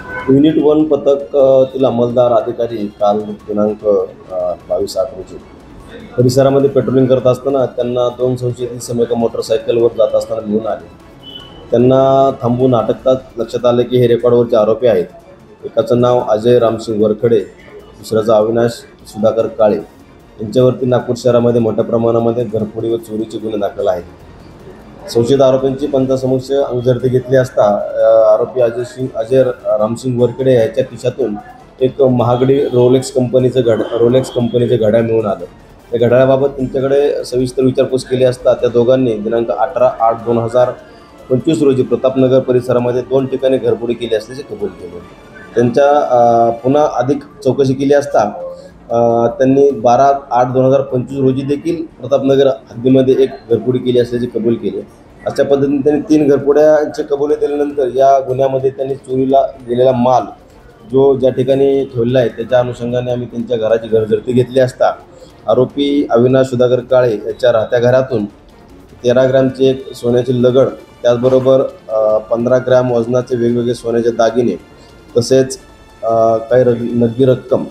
Unit 1 पथक तील अंमलदार अधिकारी काल दिनांक 22/8 रोजी परिसरामध्ये पेट्रोलिंग करत असताना त्यांना 2 संशयित इसम एका मोटरसायकलवर जात असताना मिळून आले. त्यांना थांबवून अटकताच लक्षात आले की हे रेकॉर्डवरचे आरोपी आहेत. एकाचं नाव अजय रामसिंग वरखडे, दुसऱ्याचा अविनाश सुधाकर काळे. यांच्यावरती नागपूर शहरामध्ये मोठ्या प्रमाणामध्ये घरफोडी व चोरीचे गुन्हे दाखल आहेत. संशयित आरोपींची पंचासमक्ष अंगझडती घेतली असता आरोपी अजय रामसिंग वरखडे याच्या खिशातून एक महागडी रोलेक्स कंपनीचं घड्याळ मिळून आलं. त्या घड्याळाबाबत त्यांच्याकडे सविस्तर विचारपूस केली असता त्या दोघांनी दिनांक 18/8/2025 रोजी प्रतापनगर परिसरामध्ये 2 ठिकाणी घरफोडी केली असल्याचे कबूल केले. त्यांच्या पुन्हा अधिक चौकशी केली असता त्यांनी 12/8/2025 रोजी देखील प्रतापनगर हद्दीमध्ये एक घरफोडी केली असल्याचे कबूल केले. अशा पद्धतीने त्यांनी 3 घरफोड्यांचे कबुली दिल्यानंतर या गुन्ह्यामध्ये त्यांनी चोरीला गेलेला माल जो ज्या ठिकाणी ठेवलेला आहे त्याच्या अनुषंगाने आम्ही त्यांच्या घराची घरझडती घेतली असता आरोपी अविनाश सुधाकर काळे याच्या राहत्या घरातून 13 ग्रॅमचे एक सोन्याचे लगड, त्याचबरोबर 15 ग्रॅम वजनाचे वेगवेगळे सोन्याचे दागिने तसेच काही नगदी रक्कम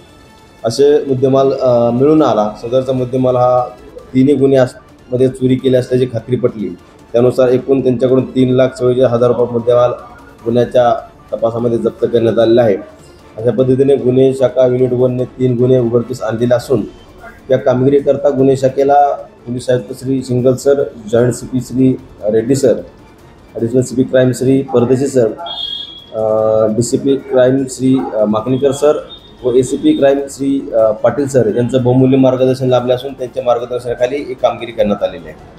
असे मुद्देमाल मिळून आला. सदरचा मुद्देमाल हा 3 गुन्ह्यामध्ये चोरी केली असल्याची खात्री पटली. त्यानुसार एकूण त्यांच्याकडून 3,44,000 रुपये मुद्देमाल गुन्ह्याच्या तपासामध्ये जप्त करण्यात आलेला आहे. अशा पद्धतीने गुन्हे शाखा युनिट 1ने 3 गुन्हे उघडकीस आणलेले असून या कामगिरीकरता गुन्हे शाखेला पोलीस आयुक्त Shri Singal sir, joint CP Shri Reddy sir, additional CP crime Shri Pardeshi sir, DCP crime Shri Makanikar sir व ACP crime Shri Patil sir यांचं बहुमूल्य मार्गदर्शन लाभले असून त्यांच्या मार्गदर्शनाखाली ही कामगिरी करण्यात आलेली आहे.